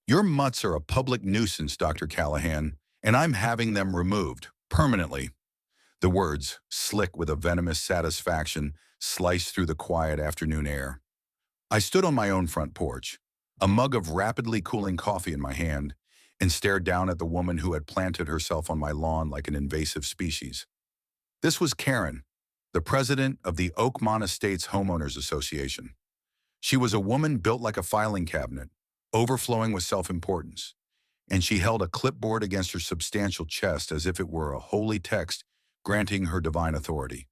Your mutts are a public nuisance, Dr. Callahan, and I'm having them removed, permanently. The words, slick with a venomous satisfaction, sliced through the quiet afternoon air. I stood on my own front porch, a mug of rapidly cooling coffee in my hand, and stared down at the woman who had planted herself on my lawn like an invasive species. This was Karen, the president of the Oakmont Estates Homeowners Association. She was a woman built like a filing cabinet, overflowing with self-importance, and she held a clipboard against her substantial chest as if it were a holy text granting her divine authority.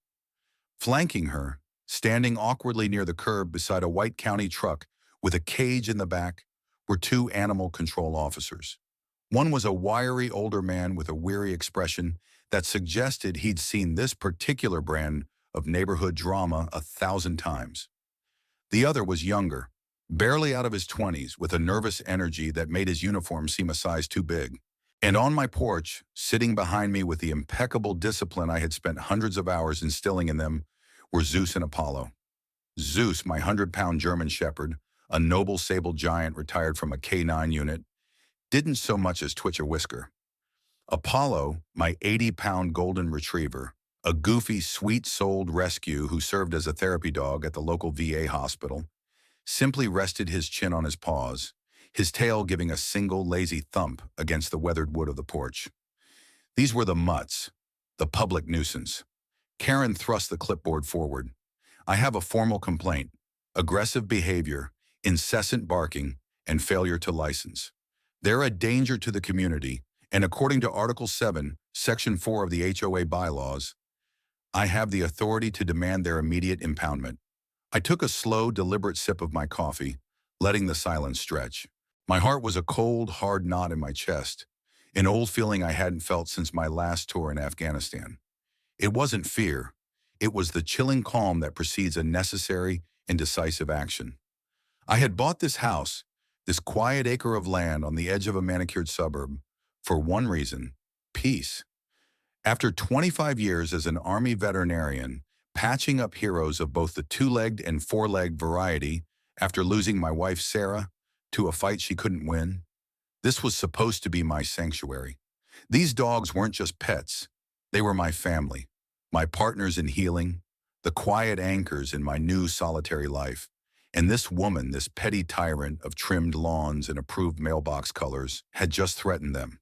Flanking her, standing awkwardly near the curb beside a white county truck with a cage in the back, were two animal control officers. One was a wiry older man with a weary expression that suggested he'd seen this particular brand of neighborhood drama 1,000 times. The other was younger, barely out of his 20s, with a nervous energy that made his uniform seem a size too big. And on my porch, sitting behind me with the impeccable discipline I had spent hundreds of hours instilling in them, were Zeus and Apollo. Zeus, my 100-pound German shepherd, a noble sable giant retired from a K9 unit, didn't so much as twitch a whisker. Apollo, my 80-pound golden retriever, a goofy, sweet-souled rescue who served as a therapy dog at the local VA hospital, simply rested his chin on his paws, his tail giving a single lazy thump against the weathered wood of the porch. These were the mutts, the public nuisance. Karen thrust the clipboard forward. I have a formal complaint: aggressive behavior, incessant barking, and failure to license. They're a danger to the community, and according to Article 7, Section 4 of the HOA bylaws, I have the authority to demand their immediate impoundment. I took a slow, deliberate sip of my coffee, letting the silence stretch. My heart was a cold, hard knot in my chest, an old feeling I hadn't felt since my last tour in Afghanistan. It wasn't fear. It was the chilling calm that precedes a necessary and decisive action. I had bought this house, this quiet acre of land on the edge of a manicured suburb, for one reason: peace. After 25 years as an Army veterinarian, patching up heroes of both the two-legged and four-legged variety after losing my wife Sarah to a fight she couldn't win, this was supposed to be my sanctuary. These dogs weren't just pets. They were my family, my partners in healing, the quiet anchors in my new solitary life. And this woman, this petty tyrant of trimmed lawns and approved mailbox colors, had just threatened them.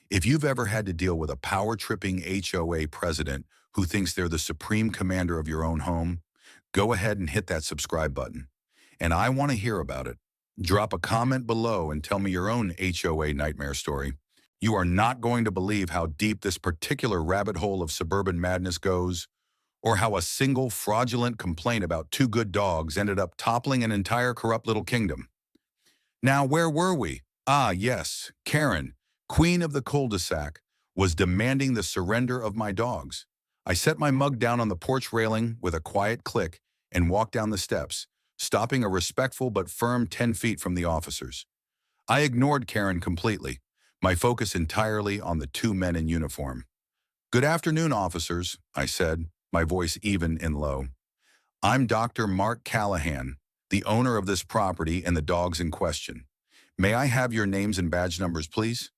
If you've ever had to deal with a power-tripping HOA president who thinks they're the supreme commander of your own home, go ahead and hit that subscribe button. And I want to hear about it. Drop a comment below and tell me your own HOA nightmare story. You are not going to believe how deep this particular rabbit hole of suburban madness goes, or how a single fraudulent complaint about two good dogs ended up toppling an entire corrupt little kingdom. Now, where were we? Ah, yes, Karen, queen of the cul-de-sac, was demanding the surrender of my dogs. I set my mug down on the porch railing with a quiet click and walked down the steps, stopping a respectful but firm 10 feet from the officers. I ignored Karen completely, my focus entirely on the two men in uniform. "Good afternoon, officers," I said, my voice even and low. "I'm Dr. Mark Callahan, the owner of this property and the dogs in question. May I have your names and badge numbers, please?"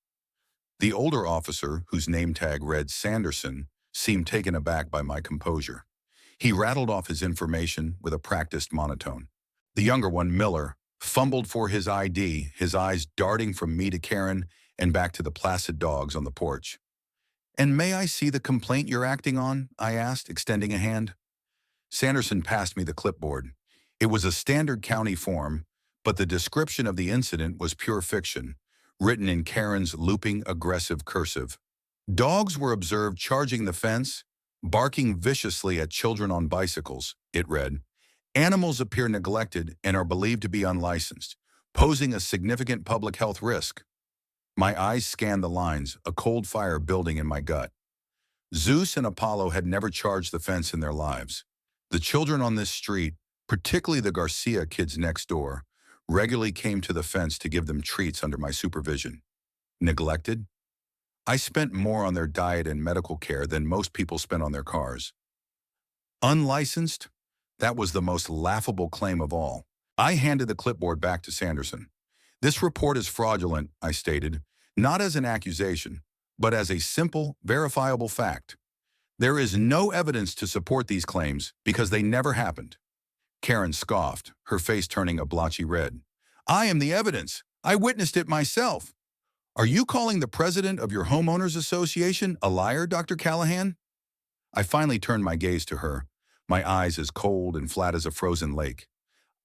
The older officer, whose name tag read Sanderson, seemed taken aback by my composure. He rattled off his information with a practiced monotone. The younger one, Miller, fumbled for his ID, his eyes darting from me to Karen and back to the placid dogs on the porch. "And may I see the complaint you're acting on?" I asked, extending a hand. Sanderson passed me the clipboard. It was a standard county form, but the description of the incident was pure fiction, written in Karen's looping, aggressive cursive. "Dogs were observed charging the fence, barking viciously at children on bicycles," it read. "Animals appear neglected and are believed to be unlicensed, posing a significant public health risk." My eyes scanned the lines, a cold fire building in my gut. Zeus and Apollo had never charged the fence in their lives. The children on this street, particularly the Garcia kids next door, regularly came to the fence to give them treats under my supervision. Neglected? I spent more on their diet and medical care than most people spent on their cars. Unlicensed? That was the most laughable claim of all. I handed the clipboard back to Sanderson. This report is fraudulent, I stated, not as an accusation, but as a simple, verifiable fact. There is no evidence to support these claims because they never happened. Karen scoffed, her face turning a blotchy red. I am the evidence. I witnessed it myself. Are you calling the president of your homeowners association a liar, Dr. Callahan? I finally turned my gaze to her, my eyes as cold and flat as a frozen lake.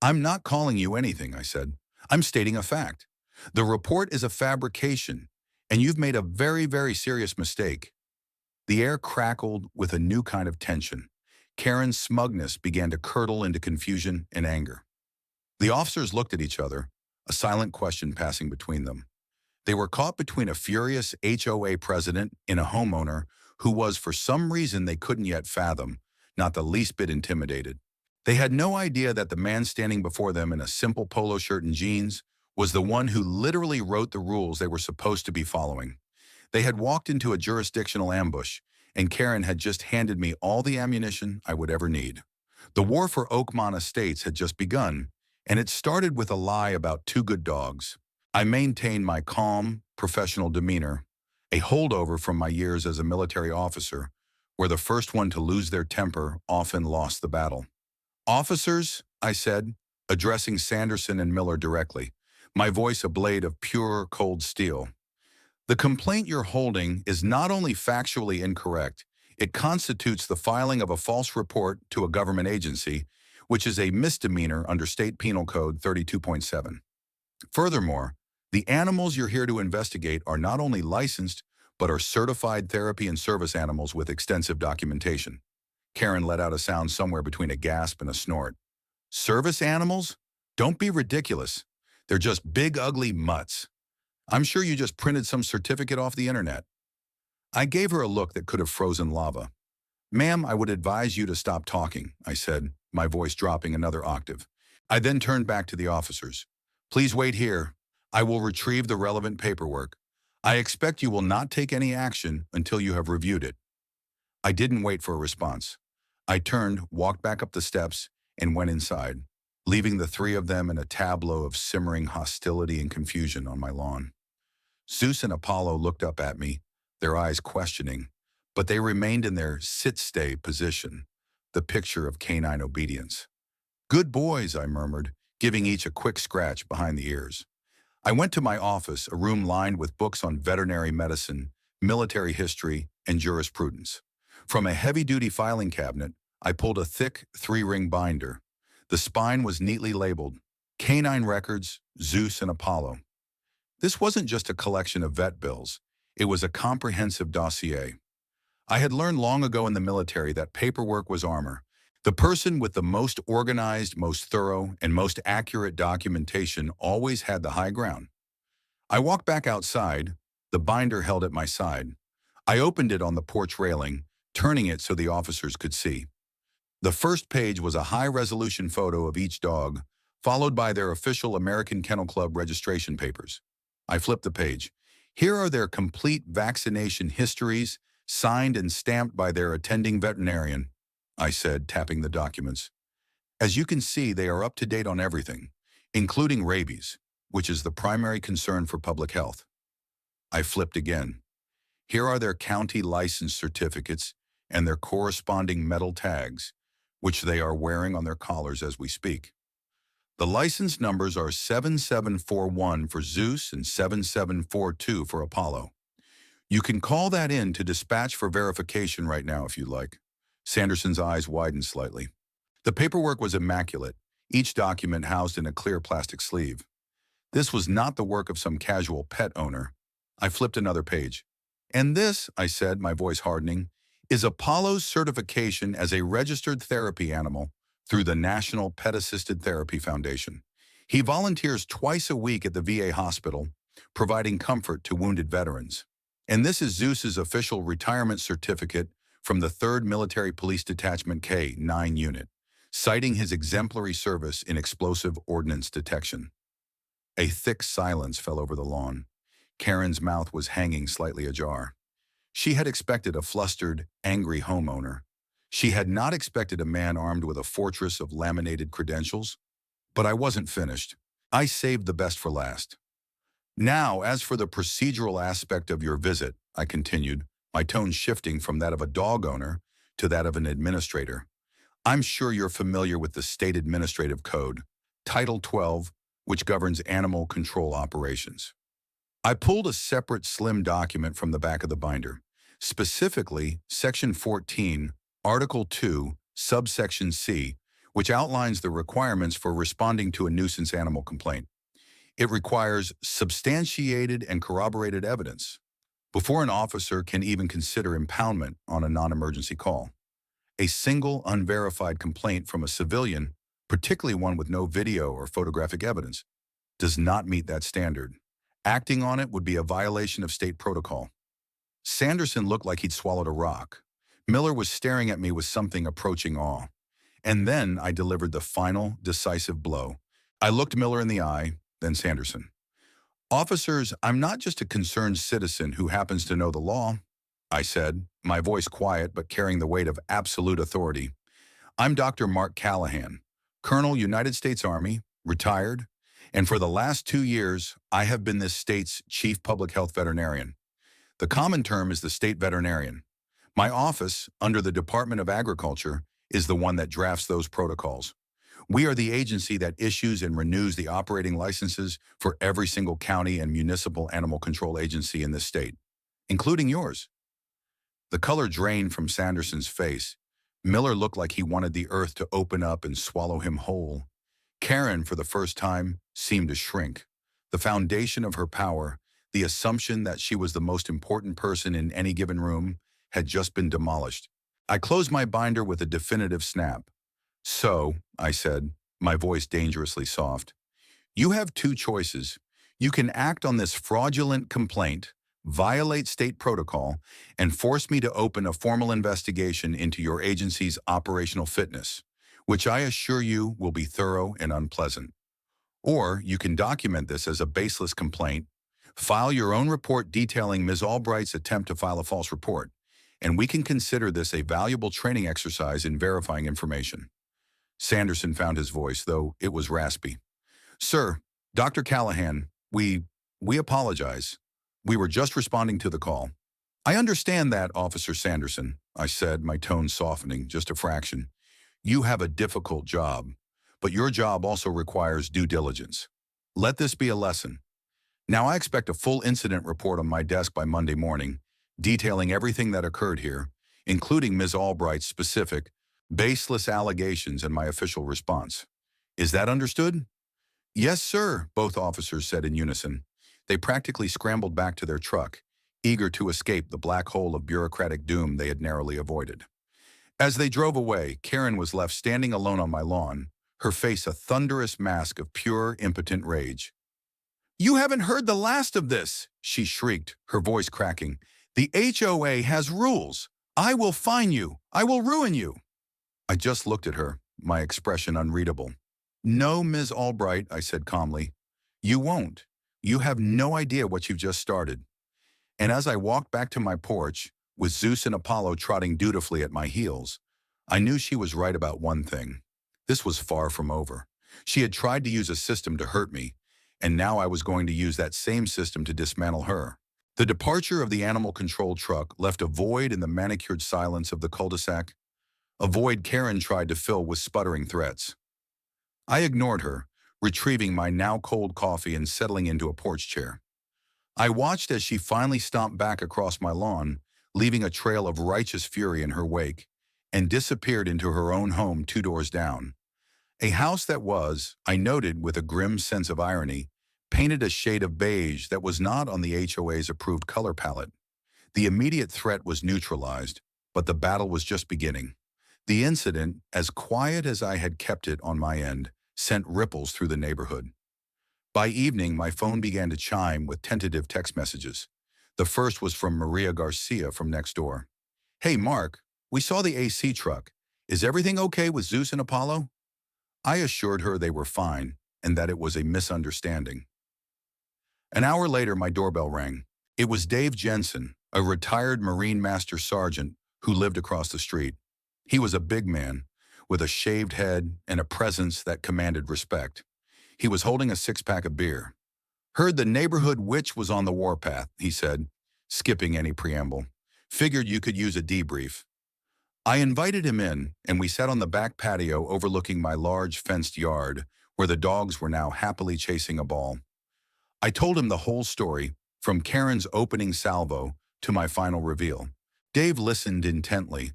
I'm not calling you anything, I said. I'm stating a fact. The report is a fabrication, and you've made a very, very serious mistake. The air crackled with a new kind of tension. Karen's smugness began to curdle into confusion and anger. The officers looked at each other, a silent question passing between them. They were caught between a furious HOA president and a homeowner who was, for some reason they couldn't yet fathom, not the least bit intimidated. They had no idea that the man standing before them in a simple polo shirt and jeans was the one who literally wrote the rules they were supposed to be following. They had walked into a jurisdictional ambush, and Karen had just handed me all the ammunition I would ever need. The war for Oakmont Estates had just begun, and it started with a lie about two good dogs. I maintained my calm, professional demeanor, a holdover from my years as a military officer, where the first one to lose their temper often lost the battle. Officers, I said, addressing Sanderson and Miller directly, my voice a blade of pure, cold steel. The complaint you're holding is not only factually incorrect, it constitutes the filing of a false report to a government agency, which is a misdemeanor under State Penal Code 32.7. Furthermore, the animals you're here to investigate are not only licensed, but are certified therapy and service animals with extensive documentation. Karen let out a sound somewhere between a gasp and a snort. Service animals? Don't be ridiculous. They're just big, ugly mutts. I'm sure you just printed some certificate off the internet. I gave her a look that could have frozen lava. Ma'am, I would advise you to stop talking, I said, my voice dropping another octave. I then turned back to the officers. Please wait here. I will retrieve the relevant paperwork. I expect you will not take any action until you have reviewed it. I didn't wait for a response. I turned, walked back up the steps, and went inside, leaving the three of them in a tableau of simmering hostility and confusion on my lawn. Zeus and Apollo looked up at me, their eyes questioning, but they remained in their sit-stay position, the picture of canine obedience. Good boys, I murmured, giving each a quick scratch behind the ears. I went to my office, a room lined with books on veterinary medicine, military history, and jurisprudence. From a heavy-duty filing cabinet, I pulled a thick, three-ring binder. The spine was neatly labeled, Canine Records, Zeus and Apollo. This wasn't just a collection of vet bills. It was a comprehensive dossier. I had learned long ago in the military that paperwork was armor. The person with the most organized, most thorough, and most accurate documentation always had the high ground. I walked back outside, the binder held at my side. I opened it on the porch railing, turning it so the officers could see. The first page was a high-resolution photo of each dog, followed by their official American Kennel Club registration papers. I flipped the page. Here are their complete vaccination histories, signed and stamped by their attending veterinarian, I said, tapping the documents. As you can see, they are up to date on everything, including rabies, which is the primary concern for public health. I flipped again. Here are their county license certificates and their corresponding metal tags, which they are wearing on their collars as we speak. The license numbers are 7741 for Zeus and 7742 for Apollo. You can call that in to dispatch for verification right now if you'd like. Sanderson's eyes widened slightly. The paperwork was immaculate, each document housed in a clear plastic sleeve. This was not the work of some casual pet owner. I flipped another page. And this, I said, my voice hardening, is Apollo's certification as a registered therapy animal through the National Pet Assisted Therapy Foundation. He volunteers twice a week at the VA hospital, providing comfort to wounded veterans. And this is Zeus's official retirement certificate from the 3rd Military Police Detachment K-9 unit, citing his exemplary service in explosive ordnance detection. A thick silence fell over the lawn. Karen's mouth was hanging slightly ajar. She had expected a flustered, angry homeowner. She had not expected a man armed with a fortress of laminated credentials. But I wasn't finished. I saved the best for last. Now, as for the procedural aspect of your visit, I continued, my tone shifting from that of a dog owner to that of an administrator. I'm sure you're familiar with the State Administrative Code, Title 12, which governs animal control operations. I pulled a separate slim document from the back of the binder, specifically Section 14, Article 2, Subsection C, which outlines the requirements for responding to a nuisance animal complaint. It requires substantiated and corroborated evidence before an officer can even consider impoundment on a non-emergency call. A single unverified complaint from a civilian, particularly one with no video or photographic evidence, does not meet that standard. Acting on it would be a violation of state protocol. Sanderson looked like he'd swallowed a rock. Miller was staring at me with something approaching awe. And then I delivered the final, decisive blow. I looked Miller in the eye, then Sanderson. Officers, I'm not just a concerned citizen who happens to know the law, I said, my voice quiet but carrying the weight of absolute authority. I'm Dr. Mark Callahan, Colonel, United States Army, retired, and for the last 2 years, I have been this state's chief public health veterinarian. The common term is the state veterinarian. My office, under the Department of Agriculture, is the one that drafts those protocols. We are the agency that issues and renews the operating licenses for every single county and municipal animal control agency in this state, including yours. The color drained from Sanderson's face. Miller looked like he wanted the earth to open up and swallow him whole. Karen, for the first time, seemed to shrink. The foundation of her power, the assumption that she was the most important person in any given room, had just been demolished. I closed my binder with a definitive snap. So, I said, my voice dangerously soft, you have 2 choices. You can act on this fraudulent complaint, violate state protocol, and force me to open a formal investigation into your agency's operational fitness, which I assure you will be thorough and unpleasant. Or you can document this as a baseless complaint, file your own report detailing Ms. Albright's attempt to file a false report, and we can consider this a valuable training exercise in verifying information. Sanderson found his voice, though it was raspy. Sir, Dr. Callahan, we apologize. We were just responding to the call. I understand that, Officer Sanderson, I said, my tone softening just a fraction. You have a difficult job, but your job also requires due diligence. Let this be a lesson. Now I expect a full incident report on my desk by Monday morning, detailing everything that occurred here, including Ms. Albright's specific, baseless allegations and my official response. Is that understood? Yes, sir, both officers said in unison. They practically scrambled back to their truck, eager to escape the black hole of bureaucratic doom they had narrowly avoided. As they drove away, Karen was left standing alone on my lawn, her face a thunderous mask of pure, impotent rage. You haven't heard the last of this, she shrieked, her voice cracking. The HOA has rules. I will fine you. I will ruin you. I just looked at her, my expression unreadable. No, Ms. Albright, I said calmly. You won't. You have no idea what you've just started. And as I walked back to my porch, with Zeus and Apollo trotting dutifully at my heels, I knew she was right about one thing. This was far from over. She had tried to use a system to hurt me, and now I was going to use that same system to dismantle her. The departure of the animal control truck left a void in the manicured silence of the cul-de-sac, a void Karen tried to fill with sputtering threats. I ignored her, retrieving my now cold coffee and settling into a porch chair. I watched as she finally stomped back across my lawn, leaving a trail of righteous fury in her wake, and disappeared into her own home 2 doors down. A house that was, I noted with a grim sense of irony, painted a shade of beige that was not on the HOA's approved color palette. The immediate threat was neutralized, but the battle was just beginning. The incident, as quiet as I had kept it on my end, sent ripples through the neighborhood. By evening, my phone began to chime with tentative text messages. The first was from Maria Garcia from next door. Hey, Mark, we saw the AC truck. Is everything okay with Zeus and Apollo? I assured her they were fine and that it was a misunderstanding. An hour later, my doorbell rang. It was Dave Jensen, a retired Marine Master Sergeant who lived across the street. He was a big man, with a shaved head and a presence that commanded respect. He was holding a 6-pack of beer. Heard the neighborhood witch was on the warpath, he said, skipping any preamble. Figured you could use a debrief. I invited him in, and we sat on the back patio overlooking my large fenced yard, where the dogs were now happily chasing a ball. I told him the whole story, from Karen's opening salvo to my final reveal. Dave listened intently,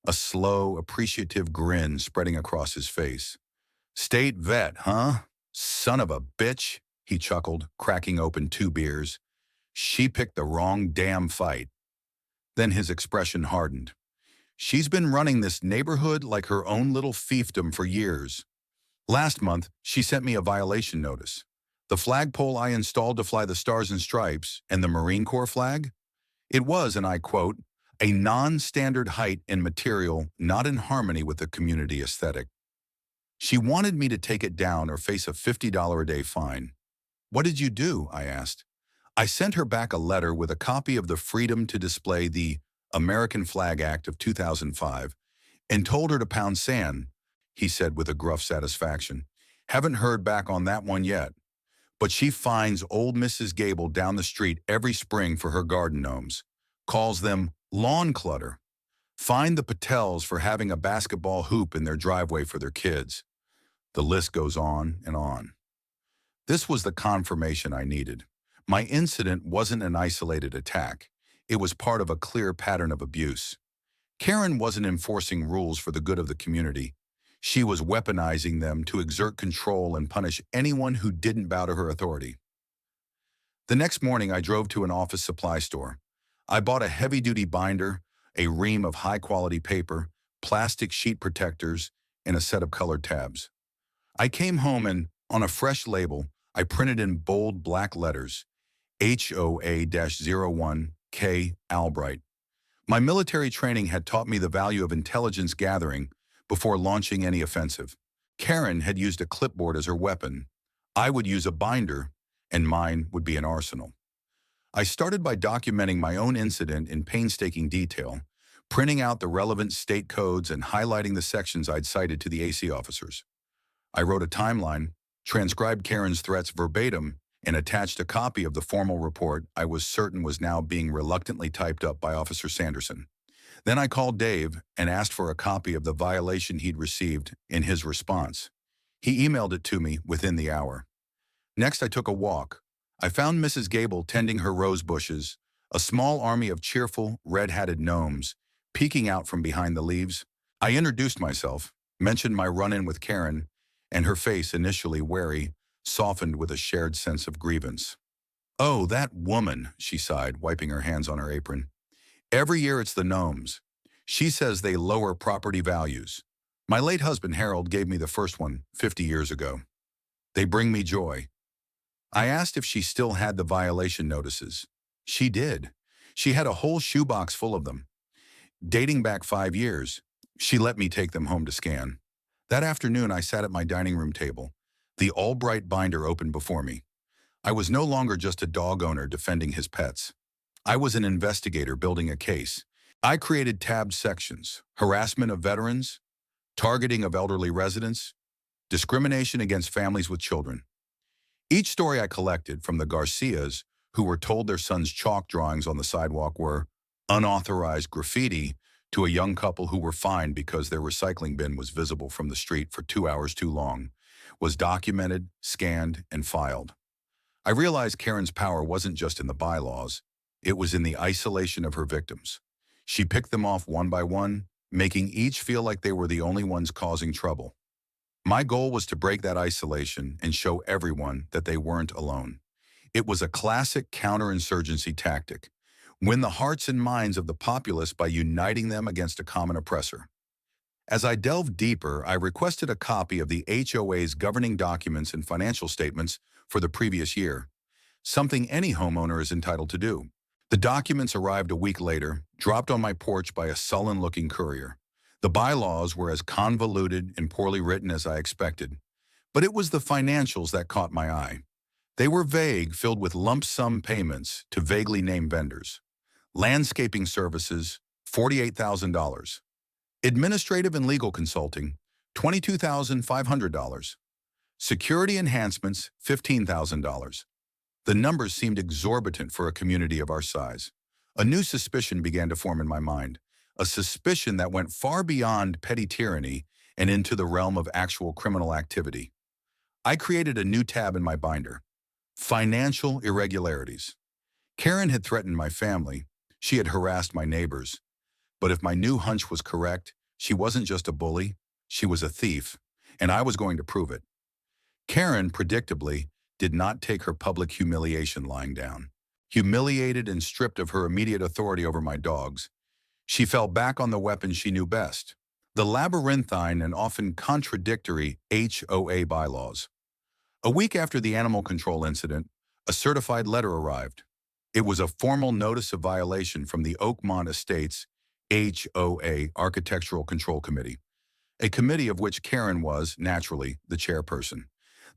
a slow, appreciative grin spreading across his face. State vet, huh? Son of a bitch, he chuckled, cracking open 2 beers. She picked the wrong damn fight. Then his expression hardened. She's been running this neighborhood like her own little fiefdom for years. Last month, she sent me a violation notice. The flagpole I installed to fly the Stars and Stripes and the Marine Corps flag? It was, and I quote, a non-standard height and material not in harmony with the community aesthetic. She wanted me to take it down or face a $50 a day fine. What did you do? I asked. I sent her back a letter with a copy of the Freedom to Display the American Flag Act of 2005 and told her to pound sand, he said with a gruff satisfaction. Haven't heard back on that one yet. But she finds old Mrs. Gable down the street every spring for her garden gnomes, calls them lawn clutter. Find the Patels for having a basketball hoop in their driveway for their kids. The list goes on and on. This was the confirmation I needed. My incident wasn't an isolated attack. It was part of a clear pattern of abuse. Karen wasn't enforcing rules for the good of the community. She was weaponizing them to exert control and punish anyone who didn't bow to her authority. The next morning, I drove to an office supply store. I bought a heavy-duty binder, a ream of high-quality paper, plastic sheet protectors, and a set of colored tabs. I came home and, on a fresh label, I printed in bold black letters, HOA-01 K. Albright. My military training had taught me the value of intelligence gathering before launching any offensive. Karen had used a clipboard as her weapon. I would use a binder, and mine would be an arsenal. I started by documenting my own incident in painstaking detail, printing out the relevant state codes and highlighting the sections I'd cited to the AC officers. I wrote a timeline, transcribed Karen's threats verbatim, and attached a copy of the formal report I was certain was now being reluctantly typed up by Officer Sanderson. Then I called Dave and asked for a copy of the violation he'd received in his response. He emailed it to me within the hour. Next, I took a walk. I found Mrs. Gable tending her rose bushes, a small army of cheerful, red-hatted gnomes, peeking out from behind the leaves. I introduced myself, mentioned my run-in with Karen, and her face, initially wary, softened with a shared sense of grievance. Oh, that woman, she sighed, wiping her hands on her apron. Every year it's the gnomes. She says they lower property values. My late husband, Harold, gave me the first one 50 years ago. They bring me joy. I asked if she still had the violation notices. She did. She had a whole shoebox full of them. Dating back 5 years, she let me take them home to scan. That afternoon, I sat at my dining room table, the Albright binder open before me. I was no longer just a dog owner defending his pets. I was an investigator building a case. I created tabbed sections: harassment of veterans, targeting of elderly residents, discrimination against families with children. Each story I collected, from the Garcias, who were told their son's chalk drawings on the sidewalk were unauthorized graffiti, to a young couple who were fined because their recycling bin was visible from the street for 2 hours too long, was documented, scanned, and filed. I realized Karen's power wasn't just in the bylaws. It was in the isolation of her victims. She picked them off one by one, making each feel like they were the only ones causing trouble. My goal was to break that isolation and show everyone that they weren't alone. It was a classic counterinsurgency tactic: win the hearts and minds of the populace by uniting them against a common oppressor. As I delved deeper, I requested a copy of the HOA's governing documents and financial statements for the previous year, something any homeowner is entitled to do. The documents arrived a week later, dropped on my porch by a sullen-looking courier. The bylaws were as convoluted and poorly written as I expected, but it was the financials that caught my eye. They were vague, filled with lump sum payments to vaguely named vendors. Landscaping services, $48,000. Administrative and legal consulting, $22,500. Security enhancements, $15,000. The numbers seemed exorbitant for a community of our size. A new suspicion began to form in my mind, a suspicion that went far beyond petty tyranny and into the realm of actual criminal activity. I created a new tab in my binder, financial irregularities. Karen had threatened my family. She had harassed my neighbors. But if my new hunch was correct, she wasn't just a bully, she was a thief, and I was going to prove it. Karen, predictably, did not take her public humiliation lying down. Humiliated and stripped of her immediate authority over my dogs, she fell back on the weapon she knew best, the labyrinthine and often contradictory HOA bylaws. A week after the animal control incident, a certified letter arrived. It was a formal notice of violation from the Oakmont Estates HOA Architectural Control Committee, a committee of which Karen was, naturally, the chairperson.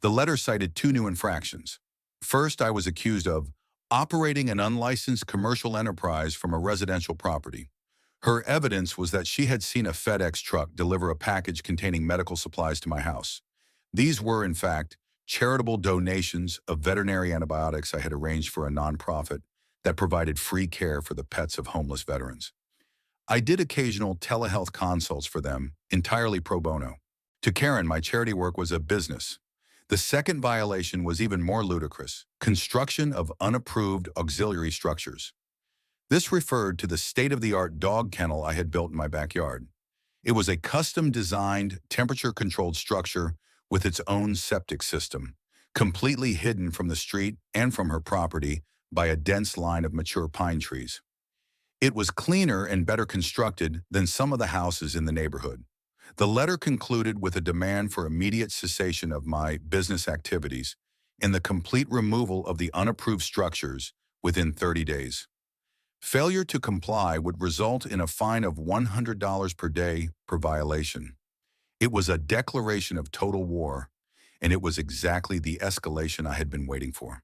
The letter cited two new infractions. First, I was accused of operating an unlicensed commercial enterprise from a residential property. Her evidence was that she had seen a FedEx truck deliver a package containing medical supplies to my house. These were, in fact, charitable donations of veterinary antibiotics I had arranged for a nonprofit that provided free care for the pets of homeless veterans. I did occasional telehealth consults for them, entirely pro bono. To Karen, my charity work was a business. The second violation was even more ludicrous: construction of unapproved auxiliary structures. This referred to the state-of-the-art dog kennel I had built in my backyard. It was a custom-designed, temperature-controlled structure with its own septic system, completely hidden from the street and from her property by a dense line of mature pine trees. It was cleaner and better constructed than some of the houses in the neighborhood. The letter concluded with a demand for immediate cessation of my business activities and the complete removal of the unapproved structures within 30 days. Failure to comply would result in a fine of $100 per day per violation. It was a declaration of total war, and it was exactly the escalation I had been waiting for.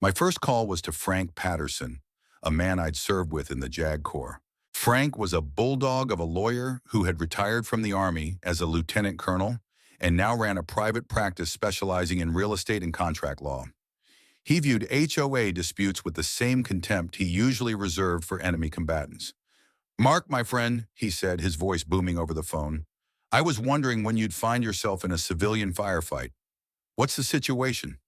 My first call was to Frank Patterson, a man I'd served with in the JAG Corps. Frank was a bulldog of a lawyer who had retired from the Army as a lieutenant colonel and now ran a private practice specializing in real estate and contract law. He viewed HOA disputes with the same contempt he usually reserved for enemy combatants. "Mark, my friend," he said, his voice booming over the phone, "I was wondering when you'd find yourself in a civilian firefight. What's the situation?"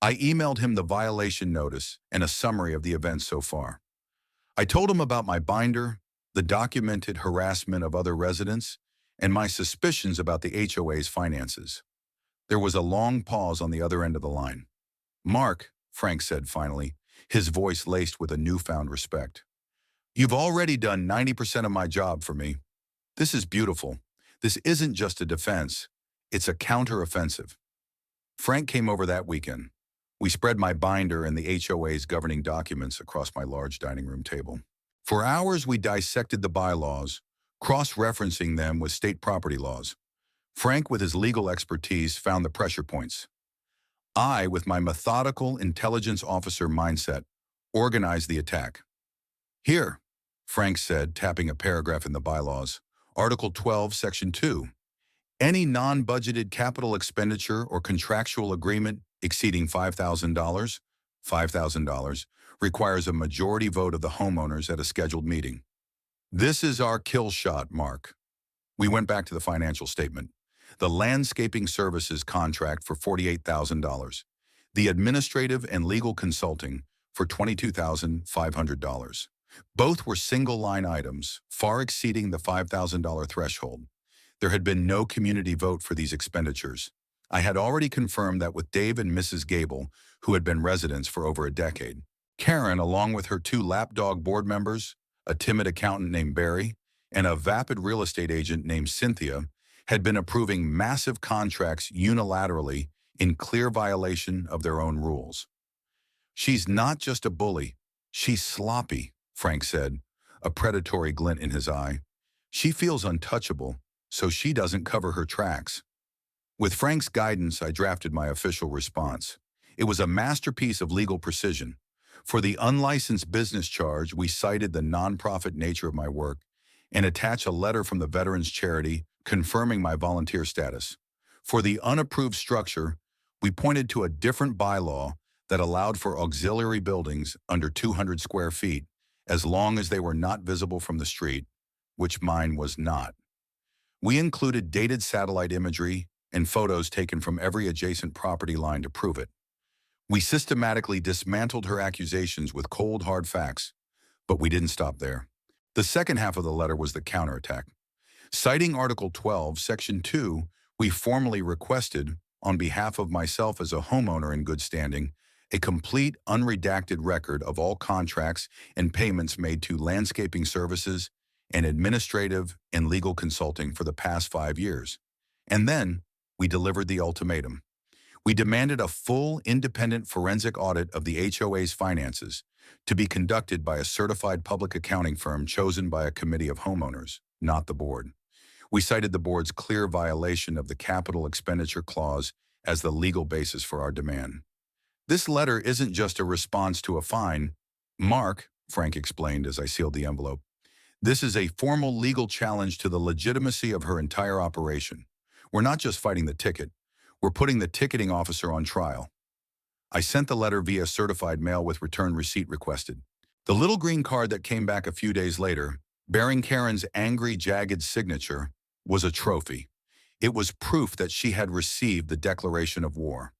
I emailed him the violation notice and a summary of the events so far. I told him about my binder, the documented harassment of other residents, and my suspicions about the HOA's finances. There was a long pause on the other end of the line. "Mark," Frank said finally, his voice laced with a newfound respect, "you've already done 90% of my job for me. This is beautiful. This isn't just a defense. It's a counter-offensive." Frank came over that weekend. We spread my binder and the HOA's governing documents across my large dining room table. For hours, we dissected the bylaws, cross-referencing them with state property laws. Frank, with his legal expertise, found the pressure points. I, with my methodical intelligence officer mindset, organized the attack. "Here," Frank said, tapping a paragraph in the bylaws, Article 12, Section 2. "Any non-budgeted capital expenditure or contractual agreement exceeding $5,000 requires a majority vote of the homeowners at a scheduled meeting." This is our kill shot, Mark. We went back to the financial statement. The landscaping services contract for $48,000. The administrative and legal consulting for $22,500. Both were single-line items, far exceeding the $5,000 threshold. There had been no community vote for these expenditures. I had already confirmed that with Dave and Mrs. Gable, who had been residents for over a decade. Karen, along with her two lapdog board members, a timid accountant named Barry, and a vapid real estate agent named Cynthia, had been approving massive contracts unilaterally in clear violation of their own rules. "She's not just a bully. She's sloppy," Frank said, a predatory glint in his eye. "She feels untouchable, so she doesn't cover her tracks." With Frank's guidance, I drafted my official response. It was a masterpiece of legal precision. For the unlicensed business charge, we cited the nonprofit nature of my work and attached a letter from the Veterans Charity confirming my volunteer status. For the unapproved structure, we pointed to a different bylaw, that allowed for auxiliary buildings under 200 square feet as long as they were not visible from the street, which mine was not. We included dated satellite imagery and photos taken from every adjacent property line to prove it. We systematically dismantled her accusations with cold, hard facts, but we didn't stop there. The second half of the letter was the counterattack. Citing Article 12, Section 2, we formally requested, on behalf of myself as a homeowner in good standing, a complete, unredacted record of all contracts and payments made to landscaping services and administrative and legal consulting for the past 5 years. And then we delivered the ultimatum. We demanded a full, independent forensic audit of the HOA's finances to be conducted by a certified public accounting firm chosen by a committee of homeowners, not the board. We cited the board's clear violation of the capital expenditure clause as the legal basis for our demand. This letter isn't just a response to a fine, Mark, Frank explained as I sealed the envelope. This is a formal legal challenge to the legitimacy of her entire operation. We're not just fighting the ticket. We're putting the ticketing officer on trial. I sent the letter via certified mail with return receipt requested. The little green card that came back a few days later, bearing Karen's angry, jagged signature, was a trophy. It was proof that she had received the declaration of war.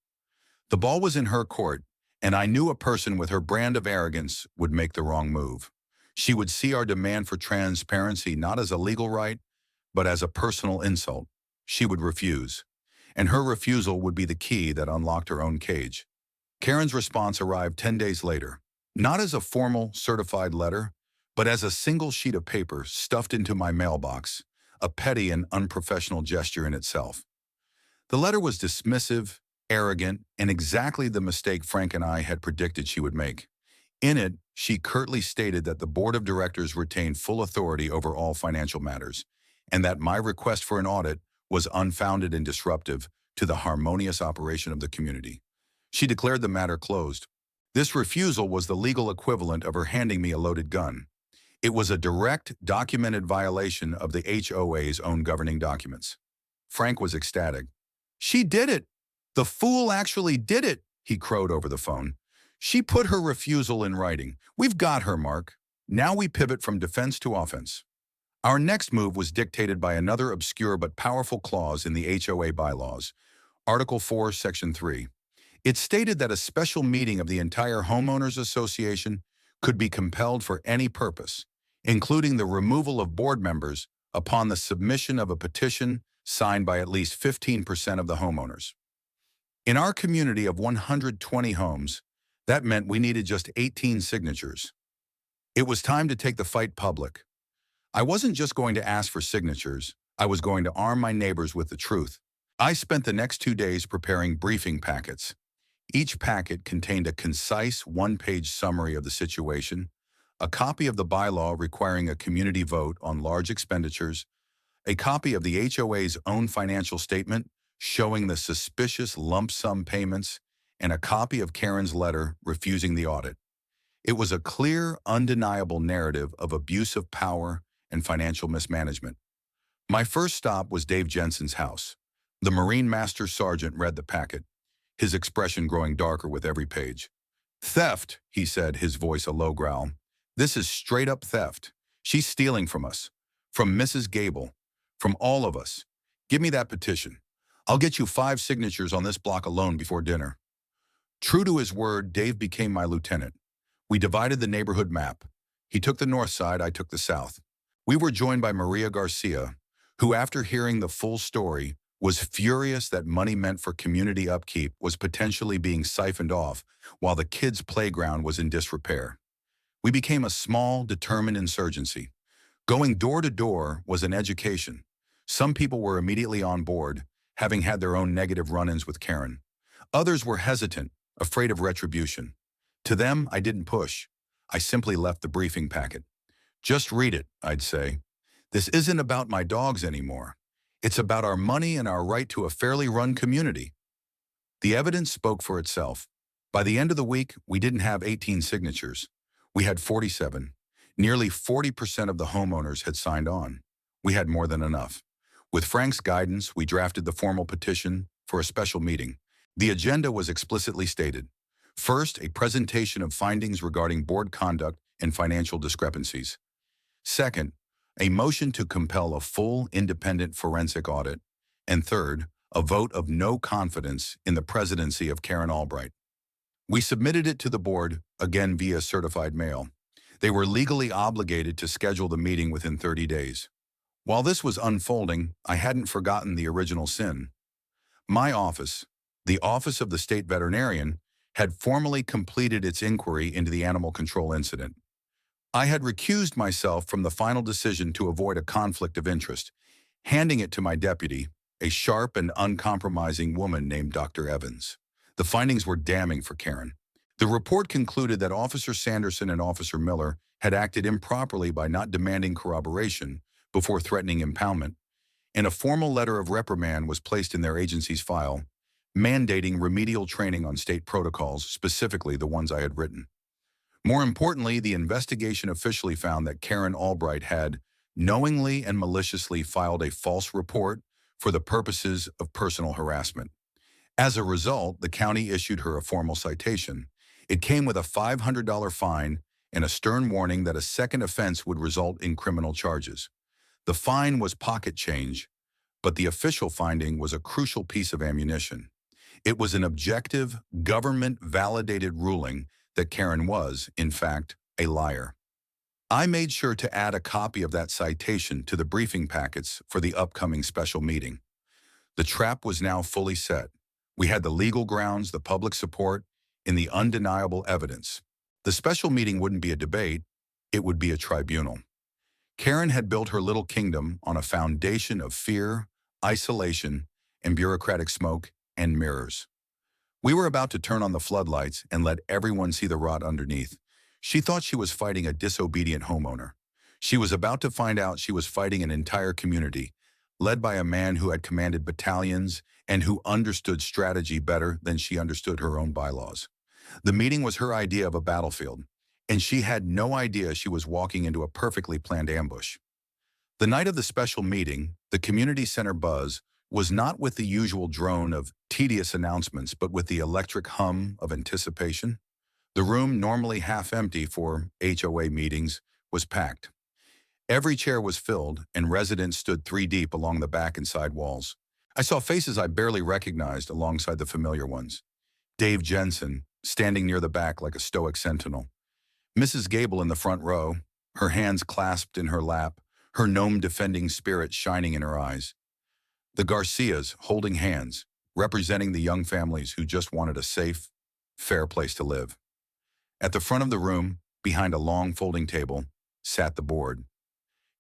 The ball was in her court, and I knew a person with her brand of arrogance would make the wrong move. She would see our demand for transparency not as a legal right, but as a personal insult. She would refuse, and her refusal would be the key that unlocked her own cage. Karen's response arrived 10 days later, not as a formal, certified letter, but as a single sheet of paper stuffed into my mailbox, a petty and unprofessional gesture in itself. The letter was dismissive, arrogant, and exactly the mistake Frank and I had predicted she would make. In it, she curtly stated that the board of directors retained full authority over all financial matters, and that my request for an audit was unfounded and disruptive to the harmonious operation of the community. She declared the matter closed. This refusal was the legal equivalent of her handing me a loaded gun. It was a direct, documented violation of the HOA's own governing documents. Frank was ecstatic. "She did it! The fool actually did it!" he crowed over the phone. "She put her refusal in writing. We've got her, Mark." Now we pivot from defense to offense. Our next move was dictated by another obscure but powerful clause in the HOA bylaws, Article 4, Section 3. It stated that a special meeting of the entire homeowners association could be compelled for any purpose, including the removal of board members upon the submission of a petition signed by at least 15% of the homeowners. In our community of 120 homes, that meant we needed just 18 signatures. It was time to take the fight public. I wasn't just going to ask for signatures, I was going to arm my neighbors with the truth. I spent the next 2 days preparing briefing packets. Each packet contained a concise one-page summary of the situation, a copy of the bylaw requiring a community vote on large expenditures, a copy of the HOA's own financial statement showing the suspicious lump sum payments, and a copy of Karen's letter refusing the audit. It was a clear, undeniable narrative of abuse of power and financial mismanagement. My first stop was Dave Jensen's house. The Marine Master Sergeant read the packet, his expression growing darker with every page. "Theft," he said, his voice a low growl. "This is straight-up theft. She's stealing from us, from Mrs. Gable, from all of us. Give me that petition. I'll get you 5 signatures on this block alone before dinner." True to his word, Dave became my lieutenant. We divided the neighborhood map. He took the north side, I took the south. We were joined by Maria Garcia, who, after hearing the full story, was furious that money meant for community upkeep was potentially being siphoned off while the kids' playground was in disrepair. We became a small, determined insurgency. Going door to door was an education. Some people were immediately on board, having had their own negative run-ins with Karen. Others were hesitant, afraid of retribution. To them, I didn't push. I simply left the briefing packet. "Just read it," I'd say. "This isn't about my dogs anymore. It's about our money and our right to a fairly run community." The evidence spoke for itself. By the end of the week, we didn't have 18 signatures. We had 47. Nearly 40% of the homeowners had signed on. We had more than enough. With Frank's guidance, we drafted the formal petition for a special meeting. The agenda was explicitly stated. First, a presentation of findings regarding board conduct and financial discrepancies. Second, a motion to compel a full independent forensic audit. And third, a vote of no confidence in the presidency of Karen Albright. We submitted it to the board, again via certified mail. They were legally obligated to schedule the meeting within 30 days. While this was unfolding, I hadn't forgotten the original sin. My office, the Office of the State Veterinarian, had formally completed its inquiry into the animal control incident. I had recused myself from the final decision to avoid a conflict of interest, handing it to my deputy, a sharp and uncompromising woman named Dr. Evans. The findings were damning for Karen. The report concluded that Officer Sanderson and Officer Miller had acted improperly by not demanding corroboration before threatening impoundment, and a formal letter of reprimand was placed in their agency's file, mandating remedial training on state protocols, specifically the ones I had written. More importantly, the investigation officially found that Karen Albright had knowingly and maliciously filed a false report for the purposes of personal harassment. As a result, the county issued her a formal citation. It came with a $500 fine and a stern warning that a second offense would result in criminal charges. The fine was pocket change, but the official finding was a crucial piece of ammunition. It was an objective, government-validated ruling that Karen was, in fact, a liar. I made sure to add a copy of that citation to the briefing packets for the upcoming special meeting. The trap was now fully set. We had the legal grounds, the public support, and the undeniable evidence. The special meeting wouldn't be a debate, it would be a tribunal. Karen had built her little kingdom on a foundation of fear, isolation, and bureaucratic smoke and mirrors. We were about to turn on the floodlights and let everyone see the rot underneath. She thought she was fighting a disobedient homeowner. She was about to find out she was fighting an entire community, led by a man who had commanded battalions and who understood strategy better than she understood her own bylaws. The meeting was her idea of a battlefield, and she had no idea she was walking into a perfectly planned ambush. The night of the special meeting, the community center buzz was not with the usual drone of tedious announcements, but with the electric hum of anticipation. The room, normally half empty for HOA meetings, was packed. Every chair was filled, and residents stood 3 deep along the back and side walls. I saw faces I barely recognized alongside the familiar ones. Dave Jensen, standing near the back like a stoic sentinel. Mrs. Gable in the front row, her hands clasped in her lap, her gnome-defending spirit shining in her eyes. The Garcias holding hands, representing the young families who just wanted a safe, fair place to live. At the front of the room, behind a long folding table, sat the board.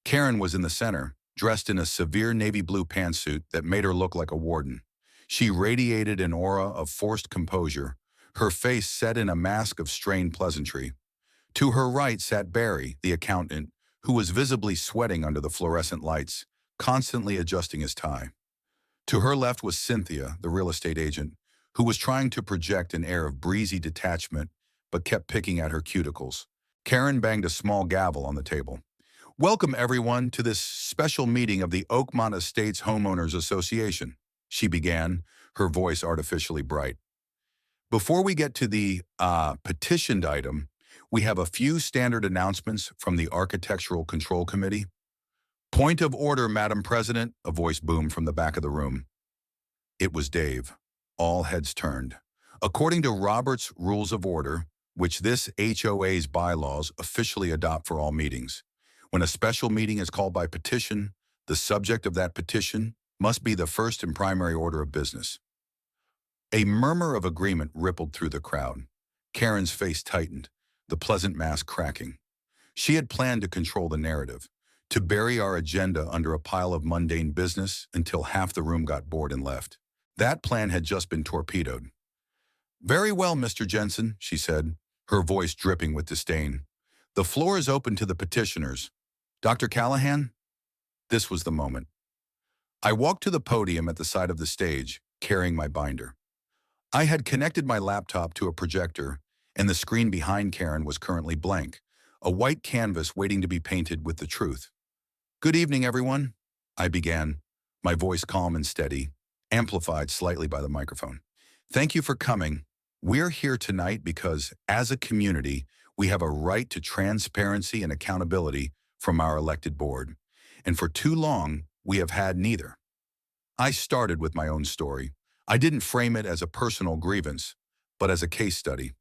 Karen was in the center, dressed in a severe navy blue pantsuit that made her look like a warden. She radiated an aura of forced composure, her face set in a mask of strained pleasantry. To her right sat Barry, the accountant, who was visibly sweating under the fluorescent lights, constantly adjusting his tie. To her left was Cynthia, the real estate agent, who was trying to project an air of breezy detachment but kept picking at her cuticles. Karen banged a small gavel on the table. "Welcome, everyone, to this special meeting of the Oakmont Estates Homeowners Association," she began, her voice artificially bright. "Before we get to the petitioned item, we have a few standard announcements from the Architectural Control Committee." "Point of order, Madam President," a voice boomed from the back of the room. It was Dave. All heads turned. According to Robert's Rules of Order, which this HOA's bylaws officially adopt for all meetings, when a special meeting is called by petition, the subject of that petition must be the first and primary order of business. A murmur of agreement rippled through the crowd. Karen's face tightened, the pleasant mask cracking. She had planned to control the narrative, to bury our agenda under a pile of mundane business until half the room got bored and left. That plan had just been torpedoed. "Very well, Mr. Jensen," she said, her voice dripping with disdain. "The floor is open to the petitioners. Dr. Callahan?" This was the moment. I walked to the podium at the side of the stage, carrying my binder. I had connected my laptop to a projector, and the screen behind Karen was currently blank, a white canvas waiting to be painted with the truth. "Good evening, everyone," I began, my voice calm and steady, amplified slightly by the microphone. "Thank you for coming. We're here tonight because, as a community, we have a right to transparency and accountability from our elected board. And for too long, we have had neither. I started with my own story. I didn't frame it as a personal grievance, but as a case study.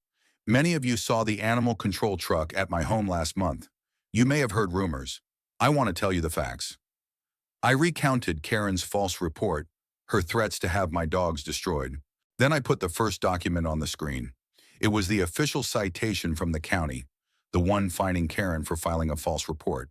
Many of you saw the animal control truck at my home last month. You may have heard rumors. I want to tell you the facts. I recounted Karen's false report, her threats to have my dogs destroyed. Then I put the first document on the screen. It was the official citation from the county, the one fining Karen for filing a false report.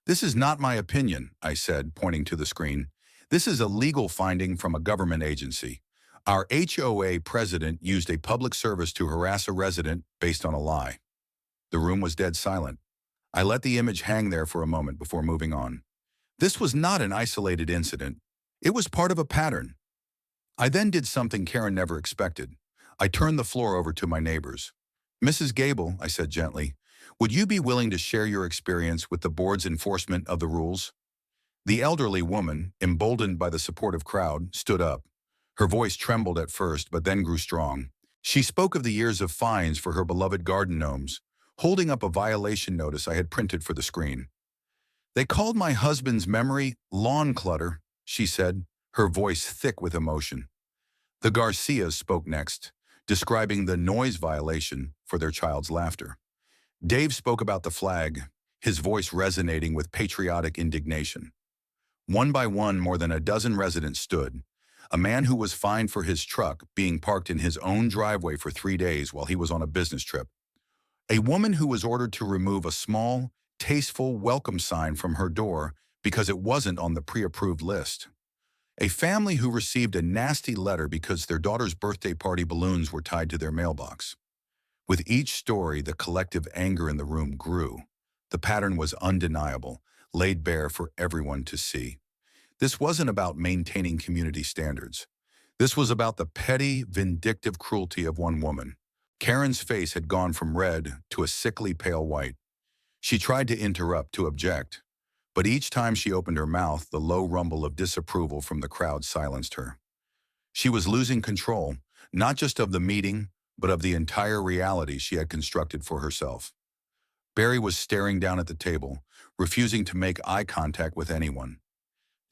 This is not my opinion, I said, pointing to the screen. This is a legal finding from a government agency. Our HOA president used a public service to harass a resident based on a lie. The room was dead silent. I let the image hang there for a moment before moving on. This was not an isolated incident. It was part of a pattern. I then did something Karen never expected. I turned the floor over to my neighbors. Mrs. Gable, I said gently, would you be willing to share your experience with the board's enforcement of the rules? The elderly woman, emboldened by the supportive crowd, stood up. Her voice trembled at first, but then grew strong. She spoke of the years of fines for her beloved garden gnomes, holding up a violation notice I had printed for the screen. They called my husband's memory lawn clutter, she said, her voice thick with emotion. The Garcias spoke next, describing the noise violation for their child's laughter. Dave spoke about the flag, his voice resonating with patriotic indignation. One by one, more than a dozen residents stood. A man who was fined for his truck being parked in his own driveway for 3 days while he was on a business trip. A woman who was ordered to remove a small, tasteful welcome sign from her door because it wasn't on the pre-approved list. A family who received a nasty letter because their daughter's birthday party balloons were tied to their mailbox. With each story, the collective anger in the room grew. The pattern was undeniable, laid bare for everyone to see. This wasn't about maintaining community standards. This was about the petty, vindictive cruelty of one woman. Karen's face had gone from red to a sickly pale white. She tried to interrupt, to object, but each time she opened her mouth, the low rumble of disapproval from the crowd silenced her. She was losing control, not just of the meeting, but of the entire reality she had constructed for herself. Barry was staring down at the table, refusing to make eye contact with anyone.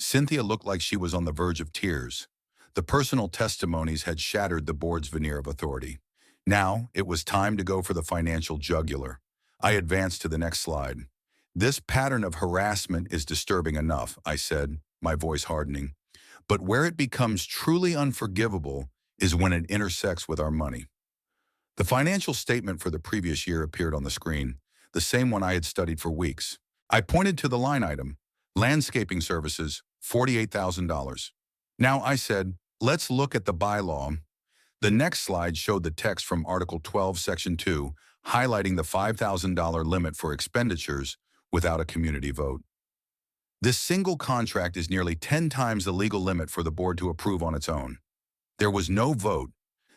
Cynthia looked like she was on the verge of tears. The personal testimonies had shattered the board's veneer of authority. Now, it was time to go for the financial jugular. I advanced to the next slide. This pattern of harassment is disturbing enough, I said, my voice hardening. But where it becomes truly unforgivable is when it intersects with our money. The financial statement for the previous year appeared on the screen, the same one I had studied for weeks. I pointed to the line item, landscaping services, $48,000. Now, I said, let's look at the bylaw. The next slide showed the text from Article 12, Section 2, highlighting the $5,000 limit for expenditures without a community vote. This single contract is nearly 10 times the legal limit for the board to approve on its own. There was no vote.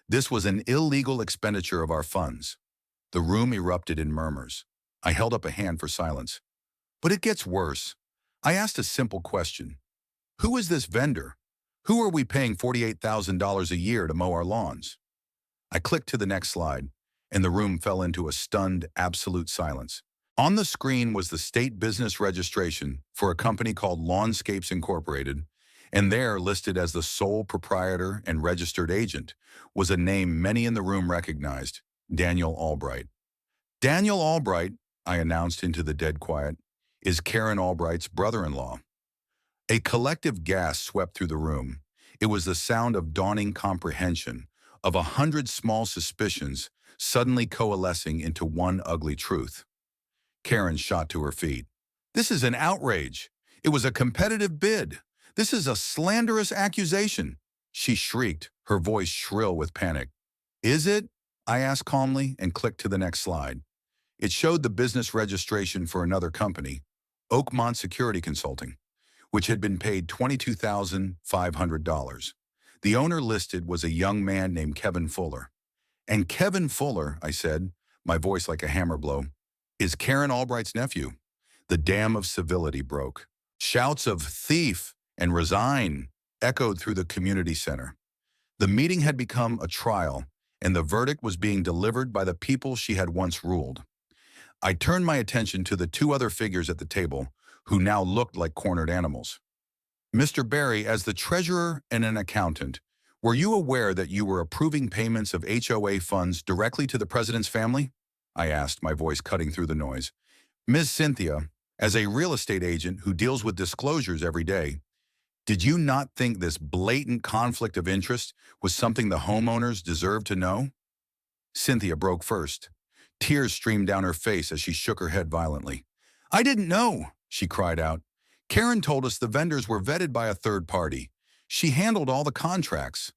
This was an illegal expenditure of our funds. The room erupted in murmurs. I held up a hand for silence. But it gets worse. I asked a simple question. Who is this vendor? Who are we paying $48,000 a year to mow our lawns? I clicked to the next slide, and the room fell into a stunned, absolute silence. On the screen was the state business registration for a company called Lawnscapes Incorporated, and there, listed as the sole proprietor and registered agent, was a name many in the room recognized, Daniel Albright. Daniel Albright, I announced into the dead quiet, is Karen Albright's brother-in-law. A collective gasp swept through the room. It was the sound of dawning comprehension, of 100 small suspicions suddenly coalescing into one ugly truth. Karen shot to her feet. This is an outrage. It was a competitive bid. This is a slanderous accusation. She shrieked, her voice shrill with panic. Is it? I asked calmly and clicked to the next slide. It showed the business registration for another company, Oakmont Security Consulting, which had been paid $22,500. The owner listed was a young man named Kevin Fuller. And Kevin Fuller, I said, my voice like a hammer blow, is Karen Albright's nephew. The dam of civility broke. Shouts of thief and resign echoed through the community center. The meeting had become a trial, and the verdict was being delivered by the people she had once ruled. I turned my attention to the two other figures at the table, who now looked like cornered animals. Mr. Barry, as the treasurer and an accountant, were you aware that you were approving payments of HOA funds directly to the president's family? I asked, my voice cutting through the noise. Ms. Cynthia, as a real estate agent who deals with disclosures every day, did you not think this blatant conflict of interest was something the homeowners deserved to know? Cynthia broke first. Tears streamed down her face as she shook her head violently. I didn't know, she cried out. Karen told us the vendors were vetted by a third party. She handled all the contracts.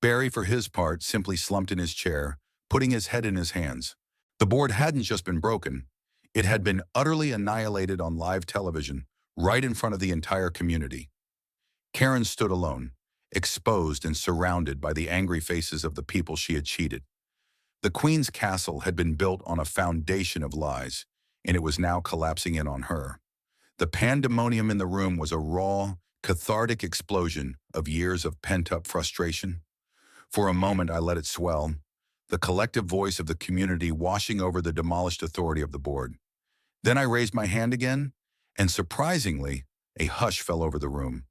Barry, for his part, simply slumped in his chair, putting his head in his hands. The board hadn't just been broken. It had been utterly annihilated on live television, right in front of the entire community. Karen stood alone, exposed and surrounded by the angry faces of the people she had cheated. The Queen's castle had been built on a foundation of lies, and it was now collapsing in on her. The pandemonium in the room was a raw, cathartic explosion of years of pent-up frustration. For a moment, I let it swell, the collective voice of the community washing over the demolished authority of the board. Then I raised my hand again, and surprisingly, a hush fell over the room.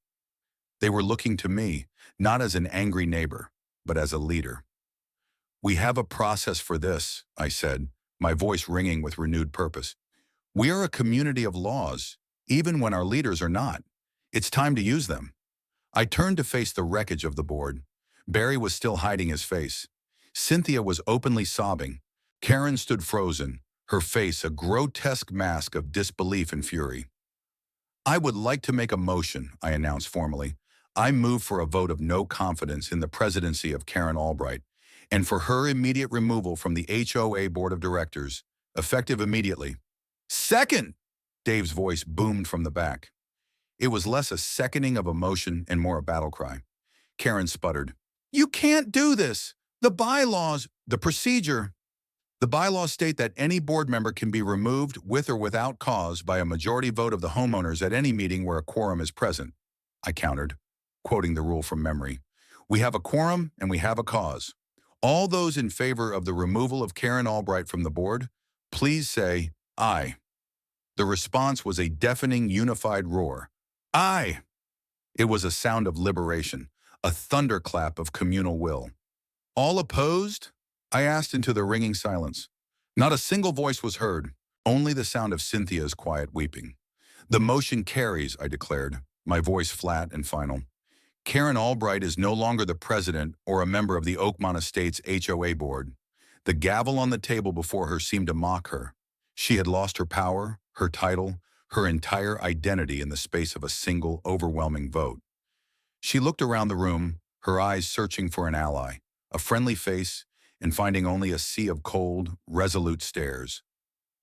They were looking to me, not as an angry neighbor, but as a leader. We have a process for this, I said, my voice ringing with renewed purpose. We are a community of laws, even when our leaders are not. It's time to use them. I turned to face the wreckage of the board. Barry was still hiding his face. Cynthia was openly sobbing. Karen stood frozen, her face a grotesque mask of disbelief and fury. I would like to make a motion, I announced formally. I move for a vote of no confidence in the presidency of Karen Albright, and for her immediate removal from the HOA Board of Directors, effective immediately. Second! Dave's voice boomed from the back. It was less a seconding of emotion and more a battle cry. Karen sputtered. You can't do this! The bylaws state that any board member can be removed with or without cause by a majority vote of the homeowners at any meeting where a quorum is present. I countered, quoting the rule from memory. We have a quorum and we have a cause. All those in favor of the removal of Karen Albright from the board, please say aye. The response was a deafening, unified roar. Aye! It was a sound of liberation, a thunderclap of communal will. All opposed? I asked into the ringing silence. Not a single voice was heard, only the sound of Cynthia's quiet weeping. The motion carries, I declared, my voice flat and final. Karen Albright is no longer the president or a member of the Oakmont Estates HOA board. The gavel on the table before her seemed to mock her. She had lost her power, her title, her entire identity in the space of a single, overwhelming vote. She looked around the room, her eyes searching for an ally, a friendly face, and finding only a sea of cold, resolute stares.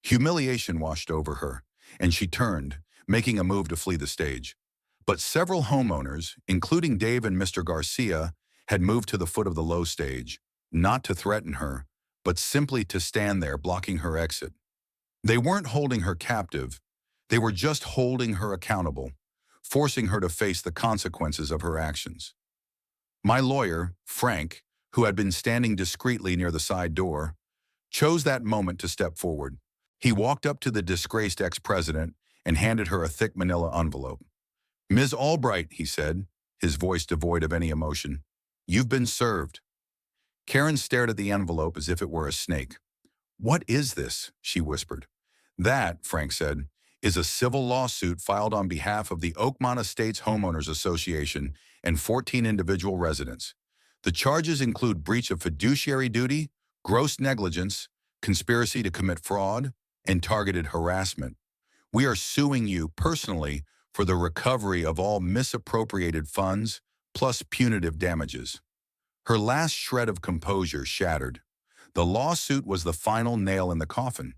Humiliation washed over her, and she turned, making a move to flee the stage. But several homeowners, including Dave and Mr. Garcia, had moved to the foot of the low stage, not to threaten her, but simply to stand there blocking her exit. They weren't holding her captive, they were just holding her accountable, forcing her to face the consequences of her actions. My lawyer, Frank, who had been standing discreetly near the side door, chose that moment to step forward. He walked up to the disgraced ex-president and handed her a thick manila envelope. Ms. Albright, he said, his voice devoid of any emotion, you've been served. Karen stared at the envelope as if it were a snake. What is this? She whispered. That, Frank said, is a civil lawsuit filed on behalf of the Oakmont Estates Homeowners Association and 14 individual residents. The charges include breach of fiduciary duty, gross negligence, conspiracy to commit fraud, and targeted harassment. We are suing you personally for the recovery of all misappropriated funds, plus punitive damages. Her last shred of composure shattered. The lawsuit was the final nail in the coffin.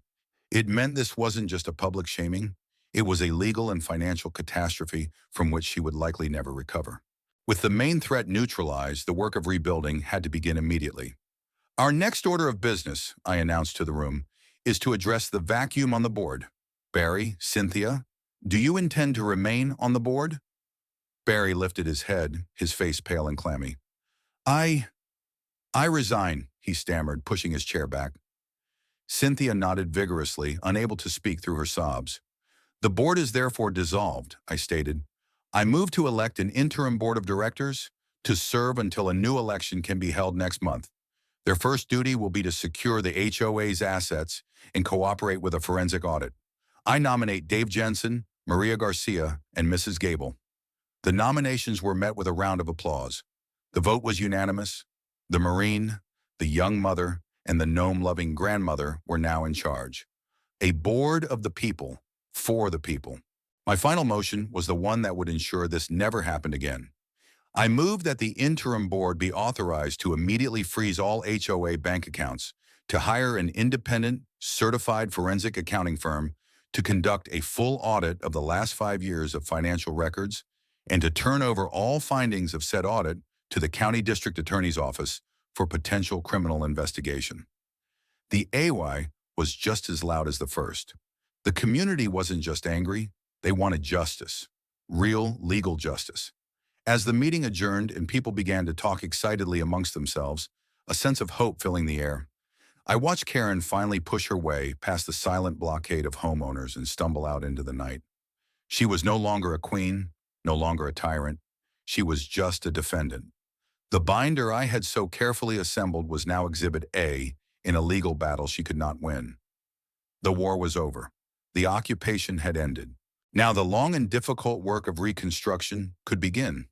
It meant this wasn't just a public shaming. It was a legal and financial catastrophe from which she would likely never recover. With the main threat neutralized, the work of rebuilding had to begin immediately. Our next order of business, I announced to the room, is to address the vacuum on the board. Barry, Cynthia, do you intend to remain on the board? Barry lifted his head, his face pale and clammy. I resign, he stammered, pushing his chair back. Cynthia nodded vigorously, unable to speak through her sobs. The board is therefore dissolved, I stated. I move to elect an interim board of directors to serve until a new election can be held next month. Their first duty will be to secure the HOA's assets and cooperate with a forensic audit. I nominate Dave Jensen, Maria Garcia, and Mrs. Gable. The nominations were met with a round of applause. The vote was unanimous. The Marine, the young mother, and the gnome-loving grandmother were now in charge. A board of the people, for the people. My final motion was the one that would ensure this never happened again. I moved that the interim board be authorized to immediately freeze all HOA bank accounts, to hire an independent, certified forensic accounting firm to conduct a full audit of the last 5 years of financial records, and to turn over all findings of said audit to the County District Attorney's Office for potential criminal investigation. The AY was just as loud as the first. The community wasn't just angry, they wanted justice. Real legal justice. As the meeting adjourned and people began to talk excitedly amongst themselves, a sense of hope filling the air, I watched Karen finally push her way past the silent blockade of homeowners and stumble out into the night. She was no longer a queen, no longer a tyrant. She was just a defendant. The binder I had so carefully assembled was now Exhibit A in a legal battle she could not win. The war was over. The occupation had ended. Now the long and difficult work of reconstruction could begin.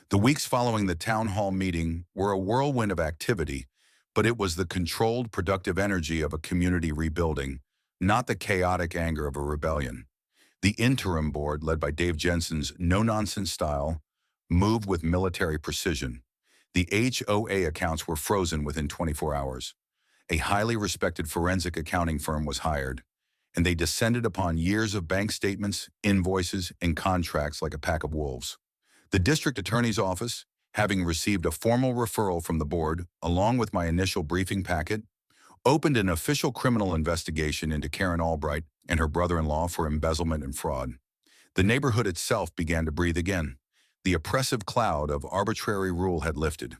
The weeks following the town hall meeting were a whirlwind of activity, but it was the controlled, productive energy of a community rebuilding, not the chaotic anger of a rebellion. The interim board, led by Dave Jensen's no-nonsense style, moved with military precision. The HOA accounts were frozen within 24 hours. A highly respected forensic accounting firm was hired, and they descended upon years of bank statements, invoices, and contracts like a pack of wolves. The district attorney's office, having received a formal referral from the board, along with my initial briefing packet, opened an official criminal investigation into Karen Albright and her brother-in-law for embezzlement and fraud. The neighborhood itself began to breathe again. The oppressive cloud of arbitrary rule had lifted.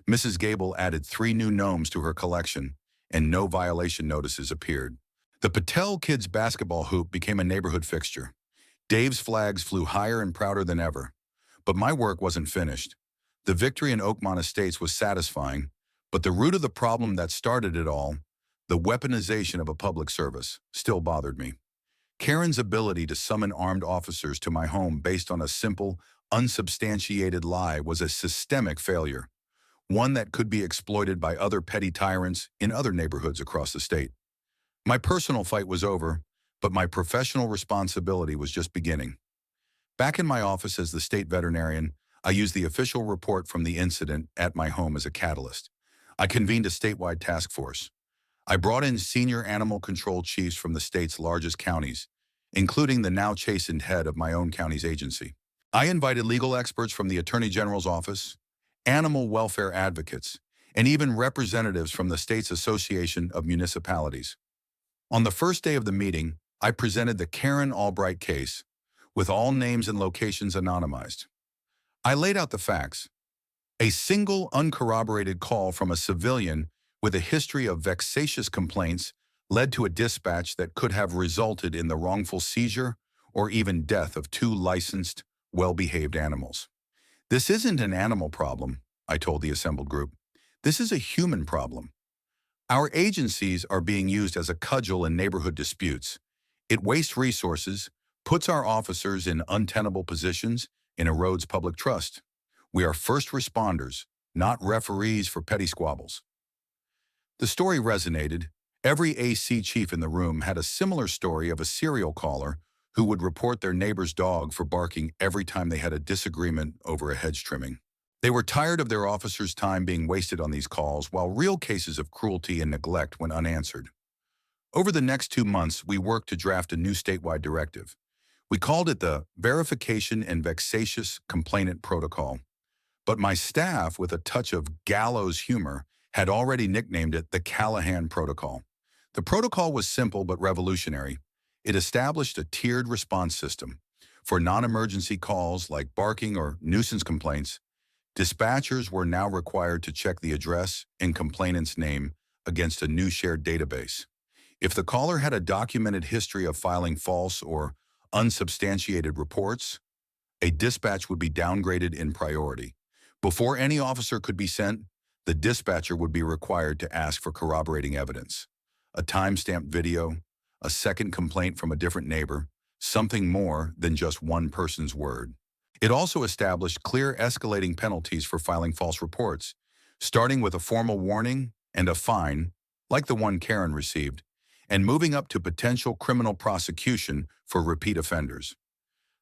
Mrs. Gable added 3 new gnomes to her collection, and no violation notices appeared. The Patel kids' basketball hoop became a neighborhood fixture. Dave's flags flew higher and prouder than ever. But my work wasn't finished. The victory in Oakmont Estates was satisfying, but the root of the problem that started it all, the weaponization of a public service, still bothered me. Karen's ability to summon armed officers to my home based on a simple, unsubstantiated lie was a systemic failure, one that could be exploited by other petty tyrants in other neighborhoods across the state. My personal fight was over, but my professional responsibility was just beginning. Back in my office as the state veterinarian, I used the official report from the incident at my home as a catalyst. I convened a statewide task force. I brought in senior animal control chiefs from the state's largest counties, including the now chastened head of my own county's agency. I invited legal experts from the Attorney General's office, animal welfare advocates, and even representatives from the state's Association of Municipalities. On the first day of the meeting, I presented the Karen Albright case, with all names and locations anonymized. I laid out the facts. A single uncorroborated call from a civilian with a history of vexatious complaints led to a dispatch that could have resulted in the wrongful seizure or even death of 2 licensed, well-behaved animals. This isn't an animal problem, I told the assembled group. This is a human problem. Our agencies are being used as a cudgel in neighborhood disputes. It wastes resources, puts our officers in untenable positions, and erodes public trust. We are first responders, not referees for petty squabbles. The story resonated. Every AC chief in the room had a similar story of a serial caller who would report their neighbor's dog for barking every time they had a disagreement over a hedge trimming. They were tired of their officers' time being wasted on these calls, while real cases of cruelty and neglect went unanswered. Over the next 2 months, we worked to draft a new statewide directive. We called it the Verification and Vexatious Complainant Protocol. But my staff, with a touch of gallows humor, had already nicknamed it the Callahan Protocol. The protocol was simple but revolutionary. It established a tiered response system. For non-emergency calls like barking or nuisance complaints, Dispatchers were now required to check the address and complainant's name against a new shared database. If the caller had a documented history of filing false or unsubstantiated reports, a dispatch would be downgraded in priority. Before any officer could be sent, the dispatcher would be required to ask for corroborating evidence. A time-stamped video, a second complaint from a different neighbor, something more than just one person's word. It also established clear escalating penalties for filing false reports, starting with a formal warning and a fine, like the one Karen received, and moving up to potential criminal prosecution for repeat offenders.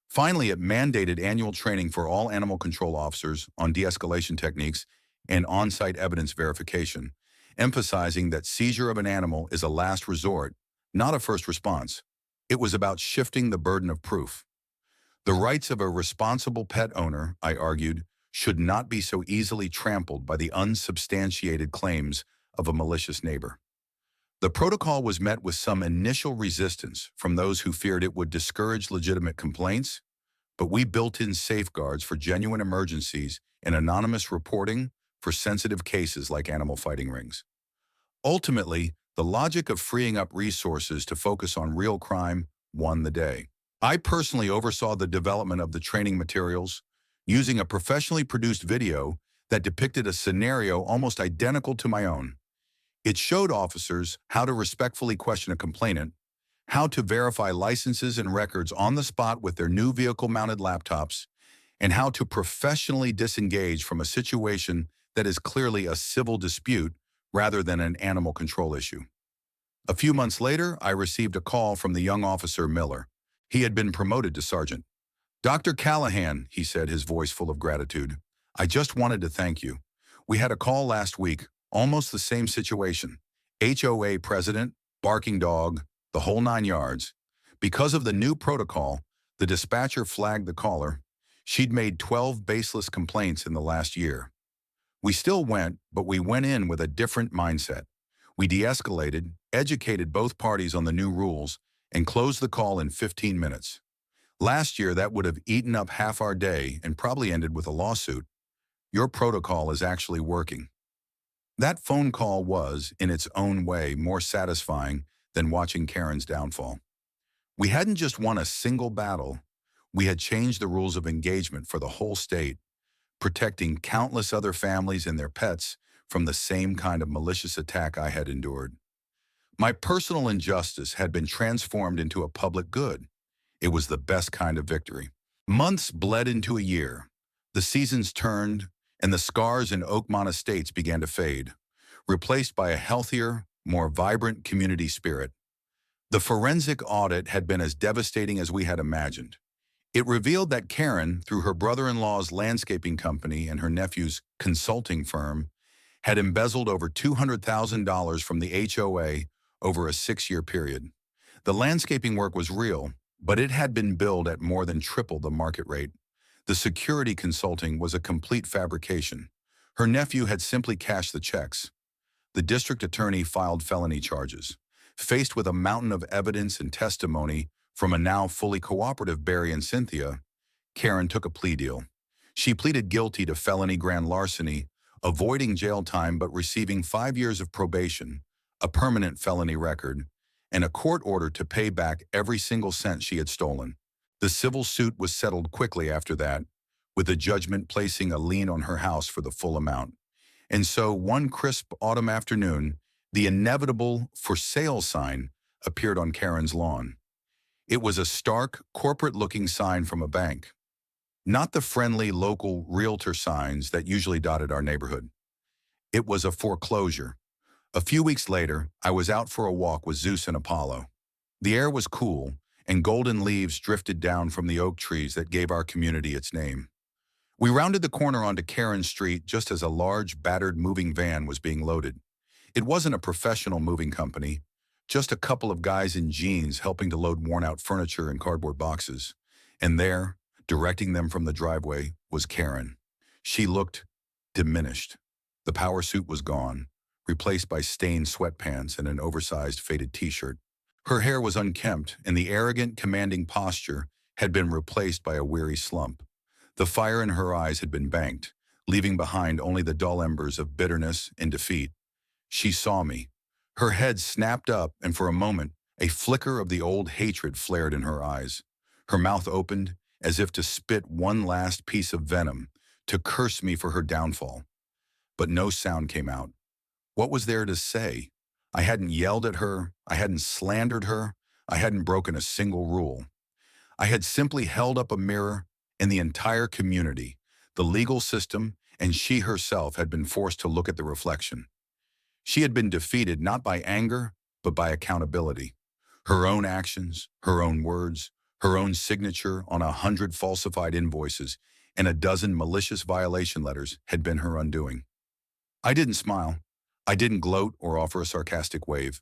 Finally, it mandated annual training for all animal control officers on de-escalation techniques and on-site evidence verification, emphasizing that seizure of an animal is a last resort, not a first response. It was about shifting the burden of proof. The rights of a responsible pet owner, I argued, should not be so easily trampled by the unsubstantiated claims of a malicious neighbor. The protocol was met with some initial resistance from those who feared it would discourage legitimate complaints, but we built in safeguards for genuine emergencies and anonymous reporting for sensitive cases like animal fighting rings. Ultimately, the logic of freeing up resources to focus on real crime won the day. I personally oversaw the development of the training materials, using a professionally produced video that depicted a scenario almost identical to my own. It showed officers how to respectfully question a complainant, how to verify licenses and records on the spot with their new vehicle-mounted laptops, and how to professionally disengage from a situation that is clearly a civil dispute rather than an animal control issue. A few months later, I received a call from the young officer Miller. He had been promoted to sergeant. "Dr. Callahan," he said, his voice full of gratitude, "I just wanted to thank you. We had a call last week, almost the same situation. HOA president, barking dog, the whole 9 yards. Because of the new protocol, the dispatcher flagged the caller. She'd made 12 baseless complaints in the last year. We still went, but we went in with a different mindset. We de-escalated, educated both parties on the new rules, and closed the call in 15 minutes. Last year, that would have eaten up half our day and probably ended with a lawsuit. Your protocol is actually working." That phone call was, in its own way, more satisfying than watching Karen's downfall. We hadn't just won a single battle. We had changed the rules of engagement for the whole state, protecting countless other families and their pets from the same kind of malicious attack I had endured. My personal injustice had been transformed into a public good. It was the best kind of victory. Months bled into a year. The seasons turned, and the scars in Oakmont Estates began to fade, replaced by a healthier, more vibrant community spirit. The forensic audit had been as devastating as we had imagined. It revealed that Karen, through her brother-in-law's landscaping company and her nephew's consulting firm, had embezzled over $200,000 from the HOA over a 6-year period. The landscaping work was real, but it had been billed at more than triple the market rate. The security consulting was a complete fabrication. Her nephew had simply cashed the checks. The district attorney filed felony charges. Faced with a mountain of evidence and testimony from a now fully cooperative Barry and Cynthia, Karen took a plea deal. She pleaded guilty to felony grand larceny, avoiding jail time but receiving 5 years of probation, a permanent felony record, and a court order to pay back every single cent she had stolen. The civil suit was settled quickly after that, with the judgment placing a lien on her house for the full amount. And so, one crisp autumn afternoon, the inevitable "for sale" sign appeared on Karen's lawn. It was a stark, corporate-looking sign from a bank. Not the friendly local realtor signs that usually dotted our neighborhood. It was a foreclosure. A few weeks later, I was out for a walk with Zeus and Apollo. The air was cool, and golden leaves drifted down from the oak trees that gave our community its name. We rounded the corner onto Karen Street just as a large, battered moving van was being loaded. It wasn't a professional moving company, just a couple of guys in jeans helping to load worn-out furniture and cardboard boxes. And there, directing them from the driveway, was Karen. She looked diminished. The power suit was gone, replaced by stained sweatpants and an oversized faded t-shirt. Her hair was unkempt, and the arrogant, commanding posture had been replaced by a weary slump. The fire in her eyes had been banked, leaving behind only the dull embers of bitterness and defeat. She saw me. Her head snapped up, and for a moment, a flicker of the old hatred flared in her eyes. Her mouth opened, as if to spit one last piece of venom, to curse me for her downfall. But no sound came out. What was there to say? I hadn't yelled at her, I hadn't slandered her, I hadn't broken a single rule. I had simply held up a mirror, and the entire community, the legal system, and she herself had been forced to look at the reflection. She had been defeated not by anger, but by accountability. Her own actions, her own words, her own signature on 100 falsified invoices and a dozen malicious violation letters had been her undoing. I didn't smile. I didn't gloat or offer a sarcastic wave.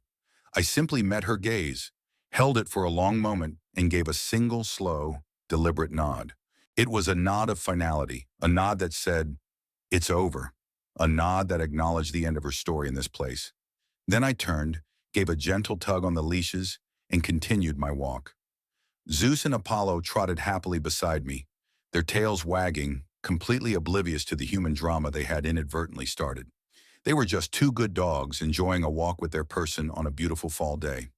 I simply met her gaze, held it for a long moment, and gave a single slow, deliberate nod. It was a nod of finality, a nod that said, "It's over," a nod that acknowledged the end of her story in this place. Then I turned, gave a gentle tug on the leashes, and continued my walk. Zeus and Apollo trotted happily beside me, their tails wagging, completely oblivious to the human drama they had inadvertently started. They were just two good dogs enjoying a walk with their person on a beautiful fall day.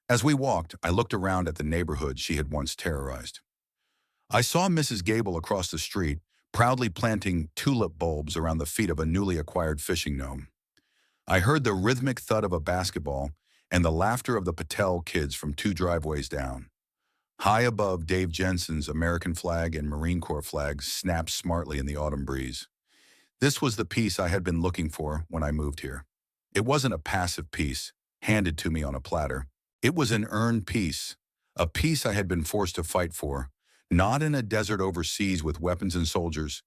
As we walked, I looked around at the neighborhood she had once terrorized. I saw Mrs. Gable across the street, proudly planting tulip bulbs around the feet of a newly acquired fishing gnome. I heard the rhythmic thud of a basketball and the laughter of the Patel kids from 2 driveways down. High above, Dave Jensen's American flag and Marine Corps flag snapped smartly in the autumn breeze. This was the peace I had been looking for when I moved here. It wasn't a passive peace, handed to me on a platter. It was an earned peace, a peace I had been forced to fight for, not in a desert overseas with weapons and soldiers,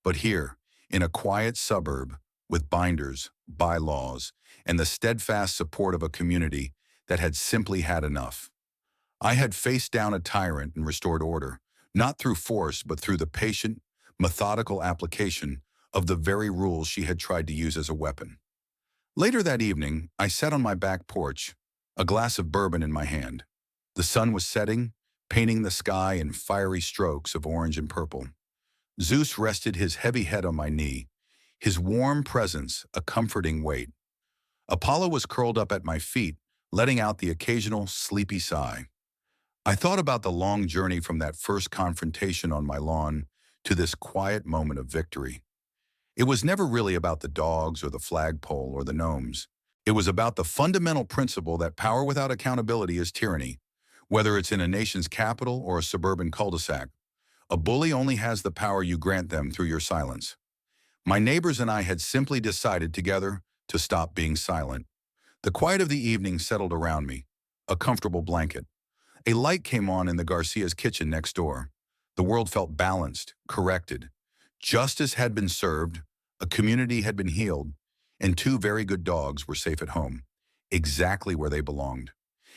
but here, in a quiet suburb, with binders, bylaws, and the steadfast support of a community that had simply had enough. I had faced down a tyrant and restored order, not through force, but through the patient, methodical application of the very rules she had tried to use as a weapon. Later that evening, I sat on my back porch, a glass of bourbon in my hand. The sun was setting, painting the sky in fiery strokes of orange and purple. Zeus rested his heavy head on my knee, his warm presence a comforting weight. Apollo was curled up at my feet, letting out the occasional sleepy sigh. I thought about the long journey from that first confrontation on my lawn to this quiet moment of victory. It was never really about the dogs or the flagpole or the gnomes. It was about the fundamental principle that power without accountability is tyranny, whether it's in a nation's capital or a suburban cul-de-sac. A bully only has the power you grant them through your silence. My neighbors and I had simply decided together to stop being silent. The quiet of the evening settled around me, a comfortable blanket. A light came on in the Garcia's kitchen next door. The world felt balanced, corrected. Justice had been served, a community had been healed, and two very good dogs were safe at home, exactly where they belonged.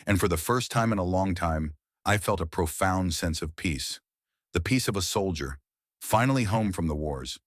And for the first time in a long time, I felt a profound sense of peace. The peace of a soldier, finally home from the wars.